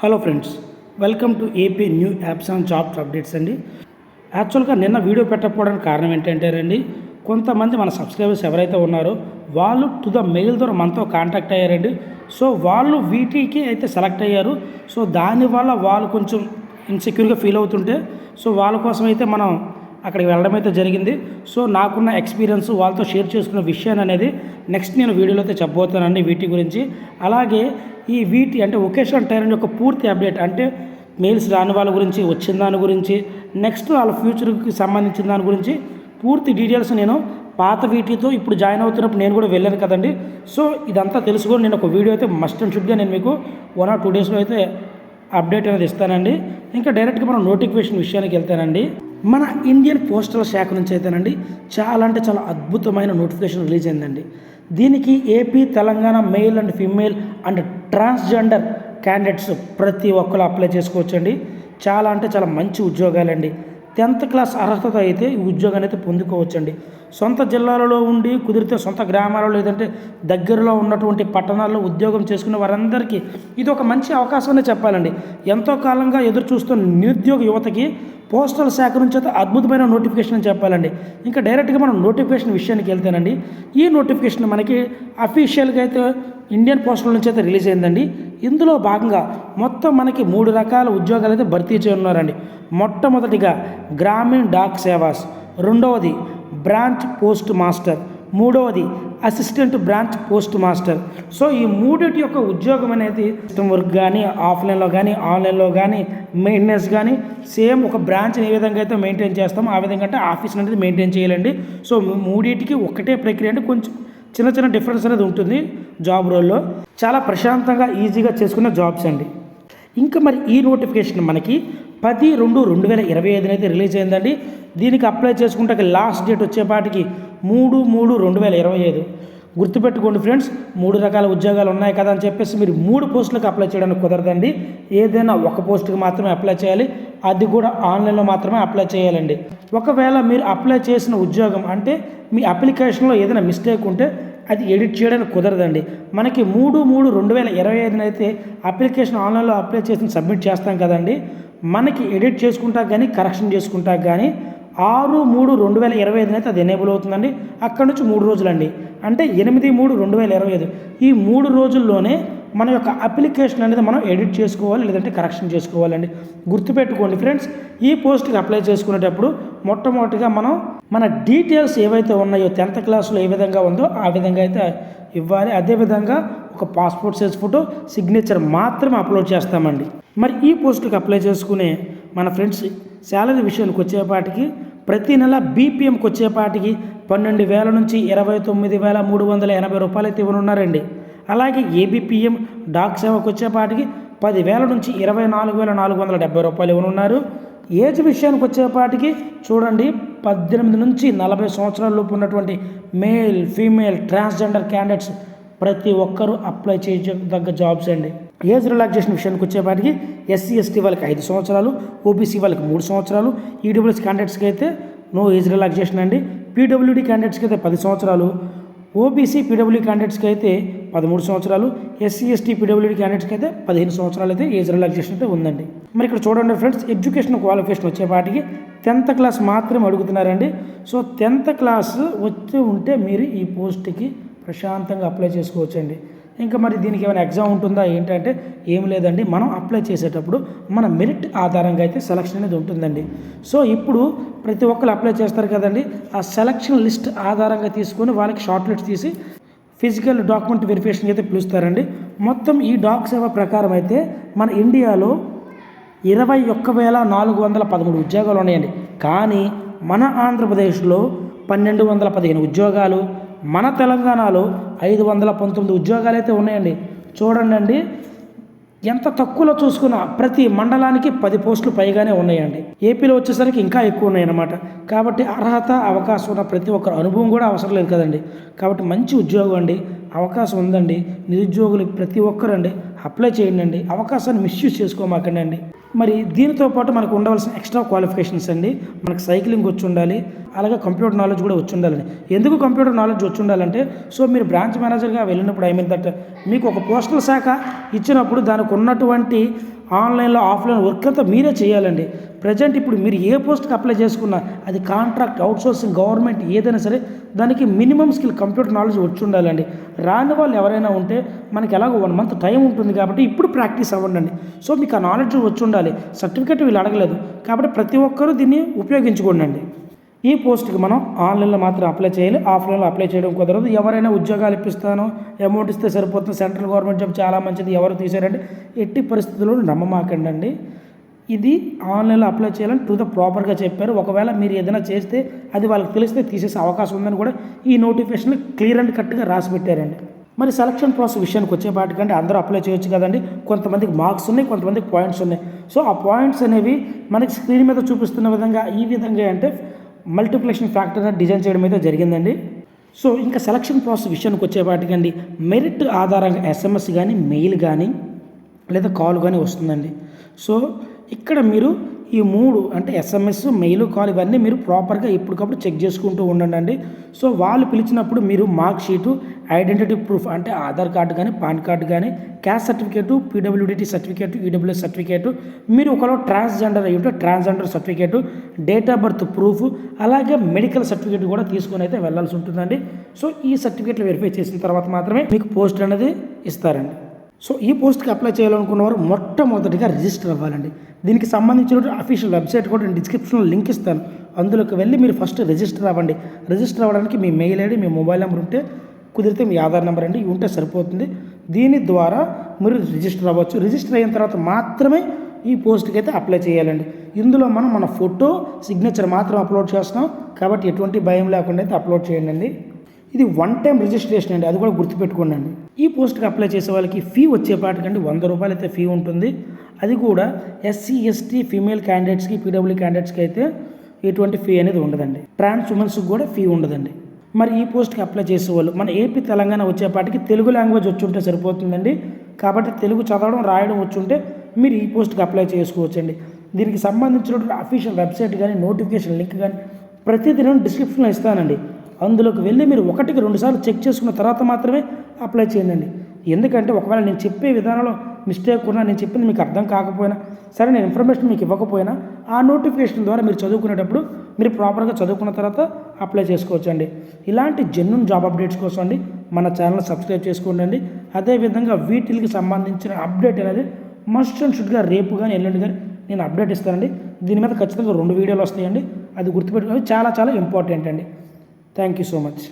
Hello friends, welcome to AP new apps and jobs updates అండి. యాక్చువల్గా నిన్న video పెట్టకపోవడానికి కారణం ఏంటంటేనండి, కొంతమంది మన సబ్స్క్రైబర్స్ ఎవరైతే ఉన్నారో వాళ్ళు టు ద మెయిల్ ద్వారా మనతో కాంటాక్ట్ అయ్యారండి. సో వాళ్ళు వీటికి అయితే సెలెక్ట్ అయ్యారు. సో దానివల్ల వాళ్ళు కొంచెం ఇన్సెక్యూర్గా ఫీల్ అవుతుంటే సో వాళ్ళ కోసం అయితే మనం అక్కడికి వెళ్ళడం అయితే జరిగింది. సో నాకున్న ఎక్స్పీరియన్స్ వాళ్ళతో షేర్ చేసుకున్న విషయాన్ని అనేది నెక్స్ట్ నేను వీడియోలో అయితే చెప్పబోతానండి వీటి గురించి. అలాగే ఈ వీటి అంటే ఒకేషనల్ టైలరింగ్ యొక్క పూర్తి అప్డేట్ అంటే మెయిల్స్ రాని వాళ్ళ గురించి, వచ్చిన దాని గురించి, నెక్స్ట్ వాళ్ళ ఫ్యూచర్కి సంబంధించిన దాని గురించి పూర్తి డీటెయిల్స్ నేను పాత వీటితో ఇప్పుడు జాయిన్ అవుతున్నప్పుడు నేను కూడా వెళ్ళాను కదండి. సో ఇదంతా తెలుసుకొని నేను ఒక వీడియో అయితే మస్ట్ అండ్ షుడ్గా నేను మీకు 1 or 2 డేస్లో అయితే అప్డేట్ అనేది ఇస్తానండి. ఇంకా డైరెక్ట్గా మనం నోటిఫికేషన్ విషయానికి వెళ్తానండి. మన ఇండియన్ పోస్టల్ శాఖ నుంచి అయితేనండి చాలా అంటే చాలా అద్భుతమైన నోటిఫికేషన్ రిలీజ్ అయిందండి. దీనికి AP, Telangana male and female and transgender candidates ప్రతి ఒక్కరు అప్లై చేసుకోవచ్చండి. చాలా అంటే చాలా మంచి ఉద్యోగాలండి. 10th క్లాస్ అర్హత అయితే ఈ ఉద్యోగాన్ని అయితే పొందుకోవచ్చండి. సొంత జిల్లాలలో ఉండి కుదిరితే సొంత గ్రామాలలో లేదంటే దగ్గరలో ఉన్నటువంటి పట్టణాల్లో ఉద్యోగం చేసుకునే వారందరికీ ఇది ఒక మంచి అవకాశం చెప్పాలండి. ఎంతో కాలంగా ఎదురు చూస్తున్న నిరుద్యోగ యువతకి పోస్టల్ శాఖ నుంచి అయితే అద్భుతమైన నోటిఫికేషన్ అని చెప్పాలండి. ఇంకా డైరెక్ట్గా మనం నోటిఫికేషన్ విషయానికి వెళ్తేనండి, ఈ నోటిఫికేషన్ మనకి అఫీషియల్గా అయితే ఇండియన్ పోస్టల్ నుంచి అయితే రిలీజ్ అయిందండి. ఇందులో భాగంగా మొత్తం మనకి 3 రకాల ఉద్యోగాలు అయితే భర్తీ చేయనున్నారండి. మొట్టమొదటిగా గ్రామీణ డాక్ సేవాస్, రెండవది బ్రాంచ్ పోస్ట్ మాస్టర్, మూడవది assistant branch post master. So ఈ మూడింటి యొక్క ఉద్యోగం అనేది సిస్టమ్ వర్క్ కానీ, ఆఫ్లైన్లో కానీ, ఆన్లైన్లో కానీ, మెయింటెనెన్స్ కానీ సేమ్ ఒక బ్రాంచ్ని ఏ విధంగా అయితే మెయింటైన్ చేస్తామో ఆ విధంగా అంటే ఆఫీస్ అనేది మెయింటైన్ చేయాలండి. సో మూడింటికి ఒకటే ప్రక్రియ అంటే కొంచెం చిన్న చిన్న డిఫరెన్స్ అనేది ఉంటుంది జాబ్ రోల్లో. చాలా ప్రశాంతంగా ఈజీగా చేసుకునే జాబ్స్ అండి. ఇంకా మరి ఈ నోటిఫికేషన్ మనకి 10/2/2025 అయితే రిలీజ్ అయిందండి. దీనికి అప్లై చేసుకుంటే లాస్ట్ డేట్ వచ్చేపాటికి 3/3/2025. గుర్తుపెట్టుకోండి ఫ్రెండ్స్, 3 రకాల ఉద్యోగాలు ఉన్నాయి కదా అని చెప్పేసి మీరు 3 పోస్టులకు అప్లై చేయడానికి కుదరదండి. ఏదైనా ఒక పోస్టుకి మాత్రమే అప్లై చేయాలి, అది కూడా ఆన్లైన్లో మాత్రమే అప్లై చేయాలండి. ఒకవేళ మీరు అప్లై చేసిన ఉద్యోగం అంటే మీ అప్లికేషన్లో ఏదైనా మిస్టేక్ ఉంటే అది ఎడిట్ చేయడానికి కుదరదండి. మనకి 3/3/2025 అయితే అప్లికేషన్ ఆన్లైన్లో అప్లై చేసి సబ్మిట్ చేస్తాం కదండి. మనకి ఎడిట్ చేసుకుంటా కానీ కరెక్షన్ చేసుకుంటా కానీ 6/3/2025 అయితే అది ఎనేబుల్ అవుతుందండి. అక్కడ నుంచి 3 రోజులండి, అంటే 8/3/2025. ఈ 3 రోజుల్లోనే మన యొక్క అప్లికేషన్ అనేది మనం ఎడిట్ చేసుకోవాలి లేదంటే కరెక్షన్ చేసుకోవాలండి. గుర్తుపెట్టుకోండి ఫ్రెండ్స్, ఈ పోస్ట్కి అప్లై చేసుకునేటప్పుడు మొట్టమొదటిగా మనం మన డీటెయిల్స్ ఏవైతే ఉన్నాయో 10th క్లాస్లో ఏ విధంగా ఉందో ఆ విధంగా అయితే ఇవ్వాలి. అదేవిధంగా ఒక పాస్పోర్ట్ సైజ్ ఫోటో, సిగ్నేచర్ మాత్రమే అప్లోడ్ చేస్తామండి. మరి ఈ పోస్టుకి అప్లై చేసుకునే మన ఫ్రెండ్స్ శాలరీ విషయానికి వచ్చేపాటికి ప్రతి నెల బీపీఎంకి వచ్చేపాటికి 12,000 నుంచి 29,380 రూపాయలు అయితే ఇవ్వనున్నారండి. అలాగే ఏబిపిఎం డాక్ సేవకు వచ్చేపాటికి 10,000 నుంచి 24,470 రూపాయలు ఇవ్వనున్నారు. ఏజ్ విషయానికి వచ్చేపాటికి చూడండి, 18 నుంచి 40 సంవత్సరాల లోపు ఉన్నటువంటి మేల్, ఫీమేల్, ట్రాన్స్జెండర్ క్యాండిడేట్స్ ప్రతి ఒక్కరూ అప్లై చేయదగ్గ జాబ్స్ అండి. ఏజ్ రిలాక్సేషన్ విషయానికి వచ్చేపాటికి SC/ST వాళ్ళకి 5 సంవత్సరాలు, ఓబీసీ వాళ్ళకి 3 సంవత్సరాలు, ఈడబ్ల్యూఎస్ క్యాండిడేట్స్కి అయితే నో ఏజ్ రిలాక్సేషన్ అండి. పీడబ్ల్యూడీ క్యాండిడేట్స్కి అయితే 10 సంవత్సరాలు, ఓబీసీ పీడబ్ల్యూ క్యాండిడేట్స్కి అయితే 13 సంవత్సరాలు, SC/ST పీడబ్ల్యూడీ క్యాండిడేట్స్కి అయితే 15 సంవత్సరాలు అయితే ఏజ్ రిలాక్సేషన్ అయితే ఉందండి. మరి ఇక్కడ చూడండి ఫ్రెండ్స్, ఎడ్యుకేషన్ క్వాలిఫికేషన్ వచ్చేపాటికి 10th క్లాస్ మాత్రమే అడుగుతున్నారండి. సో 10th క్లాస్ వచ్చి ఉంటే మీరు ఈ పోస్ట్కి ప్రశాంతంగా అప్లై చేసుకోవచ్చండి. ఇంకా మరి దీనికి ఏమైనా ఎగ్జామ్ ఉంటుందా ఏంటంటే ఏం లేదండి. మనం అప్లై చేసేటప్పుడు మన మెరిట్ ఆధారంగా అయితే సెలక్షన్ అనేది ఉంటుందండి. సో ఇప్పుడు ప్రతి ఒక్కరు అప్లై చేస్తారు కదండి, ఆ సెలక్షన్ లిస్ట్ ఆధారంగా తీసుకొని వాళ్ళకి షార్ట్ లిస్ట్ తీసి ఫిజికల్ డాక్యుమెంట్ వెరిఫికేషన్కి అయితే పిలుస్తారండి. మొత్తం ఈ డాక్ సేవ ప్రకారం అయితే మన ఇండియాలో 21,413 ఉద్యోగాలు ఉన్నాయండి. కానీ మన ఆంధ్రప్రదేశ్లో 1,215 ఉద్యోగాలు, మన తెలంగాణలో 519 ఉద్యోగాలు అయితే ఉన్నాయండి. చూడండి ఎంత తక్కువలో చూసుకున్నా ప్రతి మండలానికి 10 పోస్టులు పైగానే ఉన్నాయండి. ఏపీలో వచ్చేసరికి ఇంకా ఎక్కువ ఉన్నాయన్నమాట. కాబట్టి అర్హత, అవకాశం ఉన్న ప్రతి ఒక్కరు, అనుభవం కూడా అవసరం లేదు కదండి. కాబట్టి మంచి ఉద్యోగం అండి, అవకాశం ఉందండి. నిరుద్యోగులు ప్రతి ఒక్కరండి అప్లై చేయండి, అవకాశాన్ని మిస్యూజ్ చేసుకోమాకండి. మరి దీనితో పాటు మనకు ఉండవలసిన ఎక్స్ట్రా క్వాలిఫికేషన్స్ అండి, మనకు సైక్లింగ్ వచ్చి ఉండాలి, అలాగే కంప్యూటర్ నాలెడ్జ్ కూడా వచ్చి ఉండాలండి. ఎందుకు కంప్యూటర్ నాలెడ్జ్ వచ్చి ఉండాలంటే, సో మీరు బ్రాంచ్ మేనేజర్గా వెళ్ళినప్పుడు దట్ మీకు ఒక పోస్టల్ శాఖ ఇచ్చినప్పుడు దానికి ఉన్నటువంటి ఆన్లైన్లో ఆఫ్లైన్ వర్క్ అంతా మీరే చేయాలండి. ప్రజెంట్ ఇప్పుడు మీరు ఏ పోస్ట్కి అప్లై చేసుకున్నా, అది కాంట్రాక్ట్, అవుట్సోర్సింగ్, గవర్నమెంట్ ఏదైనా సరే దానికి మినిమం స్కిల్ కంప్యూటర్ నాలెడ్జ్ వచ్చి ఉండాలండి. రాని వాళ్ళు ఎవరైనా ఉంటే మనకి ఎలాగో 1 మంత్ టైం ఉంటుంది కాబట్టి ఇప్పుడు ప్రాక్టీస్ అవ్వండి. సో మీకు ఆ నాలెడ్జ్ వచ్చి ఉండాలి. సర్టిఫికేట్ వీళ్ళు అడగలేదు కాబట్టి ప్రతి ఒక్కరూ దీన్ని ఉపయోగించుకోండి. ఈ పోస్ట్కి మనం ఆన్లైన్లో మాత్రం అప్లై చేయాలి, ఆఫ్లైన్లో అప్లై చేయడం కుదరదు. ఎవరైనా ఉద్యోగాలు ఇప్పిస్తాను, అమౌంట్ ఇస్తే సరిపోతుంది, సెంట్రల్ గవర్నమెంట్ జాబ్ చాలా మంచిది, ఎవరు తీసారంటే ఎట్టి పరిస్థితుల్లో నమ్మమాకండి. ఇది ఆన్లైన్లో అప్లై చేయాలని టు ద ప్రాపర్గా చెప్పారు. ఒకవేళ మీరు ఏదైనా చేస్తే అది వాళ్ళకి తెలిస్తే తీసేసే అవకాశం ఉందని కూడా ఈ నోటిఫికేషన్ క్లియర్ అండ్ కట్గా రాసి పెట్టారండి. మరి సెలక్షన్ ప్రాసెస్ విషయానికి వచ్చేపాటికంటే అందరూ అప్లై చేయొచ్చు కదండి. కొంతమందికి మార్క్స్ ఉన్నాయి, కొంతమందికి పాయింట్స్ ఉన్నాయి. సో ఆ పాయింట్స్ అనేవి మనకి స్క్రీన్ మీద చూపిస్తున్న విధంగా ఈ విధంగా అంటే మల్టిప్లికేషన్ ఫ్యాక్టర్గా డిజైన్ చేయడం అయితే జరిగిందండి. సో ఇంకా సెలక్షన్ ప్రాసెస్ విషయానికి వచ్చేపాటికండి మెరిట్ ఆధారంగా SMS కానీ, మెయిల్ కానీ లేదా కాల్ కానీ వస్తుందండి. సో ఇక్కడ మీరు ఈ 3 అంటే SMS, మెయిల్, కాల్ ఇవన్నీ మీరు ప్రాపర్గా ఇప్పటికప్పుడు చెక్ చేసుకుంటూ ఉండండి. సో వాళ్ళు పిలిచినప్పుడు మీరు మార్క్ షీటు, ఐడెంటిటీ ప్రూఫ్ అంటే ఆధార్ కార్డు కానీ, పాన్ కార్డు కానీ, caste certificate, PWD certificate, EWS certificate, మీరు ఒకవేళ ట్రాన్స్జెండర్ అయ్యి ఉంటే transgender certificate, date of birth proof, అలాగే మెడికల్ సర్టిఫికేట్ కూడా తీసుకొని అయితే వెళ్ళాల్సి ఉంటుందండి. సో ఈ సర్టిఫికేట్లు వెరిఫై చేసిన తర్వాత మాత్రమే మీకు పోస్ట్ అనేది ఇస్తారండి. సో ఈ పోస్ట్కి అప్లై చేయాలనుకున్నవారు మొట్టమొదటిగా రిజిస్టర్ అవ్వాలండి. దీనికి సంబంధించిన అఫీషియల్ వెబ్సైట్ కూడా నేను డిస్క్రిప్షన్లో లింక్ ఇస్తాను. అందులోకి వెళ్ళి మీరు ఫస్ట్ రిజిస్టర్ అవ్వండి. రిజిస్టర్ అవ్వడానికి మీ మెయిల్ ఐడి, మీ మొబైల్ నెంబర్ ఉంటే, కుదిరితే మీ ఆధార్ నెంబర్ అండి ఉంటే సరిపోతుంది. దీని ద్వారా మీరు రిజిస్టర్ అవ్వచ్చు. రిజిస్టర్ అయిన తర్వాత మాత్రమే ఈ పోస్ట్కి అయితే అప్లై చేయాలండి. ఇందులో మనం మన ఫోటో, సిగ్నేచర్ మాత్రం అప్లోడ్ చేస్తున్నాం కాబట్టి ఎటువంటి భయం లేకుండా అయితే అప్లోడ్ చేయండి. ఇది 1 టైం రిజిస్ట్రేషన్ అండి, అది కూడా గుర్తుపెట్టుకోండి. ఈ పోస్ట్కి అప్లై చేసే వాళ్ళకి ఫీ వచ్చేపాటికండి 100 రూపాయలు అయితే ఫీ ఉంటుంది. అది కూడా SC, ST, ఫీమేల్ క్యాండిడేట్స్కి, PWD క్యాండిడేట్స్కి అయితే ఎటువంటి ఫీ అనేది ఉండదండి. ట్రాన్స్ ఉమెన్స్కి కూడా ఫీ ఉండదండి. మరి ఈ పోస్ట్కి అప్లై చేసేవాళ్ళు మన ఏపీ, తెలంగాణ వచ్చేపాటికి తెలుగు లాంగ్వేజ్ వచ్చి ఉంటే సరిపోతుందండి. కాబట్టి తెలుగు చదవడం, రాయడం వచ్చి ఉంటే మీరు ఈ పోస్ట్కి అప్లై చేసుకోవచ్చండి. దీనికి సంబంధించిన అఫీషియల్ వెబ్సైట్ కానీ, నోటిఫికేషన్ లింక్ కానీ ప్రతిదీ నేను డిస్క్రిప్షన్లో ఇస్తానండి. అందులోకి వెళ్ళి మీరు 1కి 2 సార్లు చెక్ చేసుకున్న తర్వాత మాత్రమే అప్లై చేయండి. ఎందుకంటే ఒకవేళ నేను చెప్పే విధానంలో మిస్టేక్ ఉన్నా, నేను చెప్పింది మీకు అర్థం కాకపోయినా సరే, నేను ఇన్ఫర్మేషన్ మీకు ఇవ్వకపోయినా ఆ నోటిఫికేషన్ ద్వారా మీరు చదువుకునేటప్పుడు మీరు ప్రాపర్గా చదువుకున్న తర్వాత అప్లై చేసుకోవచ్చండి. ఇలాంటి జెన్యూన్ జాబ్ అప్డేట్స్ కోసం అండి మన ఛానల్ సబ్స్క్రైబ్ చేసుకోండి. అదేవిధంగా వీటికి సంబంధించిన అప్డేట్ అనేది మస్ట్ అండ్ షుడ్గా రేపు కానీ, ఎల్లుండి కానీ నేను అప్డేట్ ఇస్తానండి. దీని మీద ఖచ్చితంగా 2 వీడియోలు వస్తాయండి. అది గుర్తుపెట్టుకుని చాలా చాలా ఇంపార్టెంట్ అండి. Thank you so much.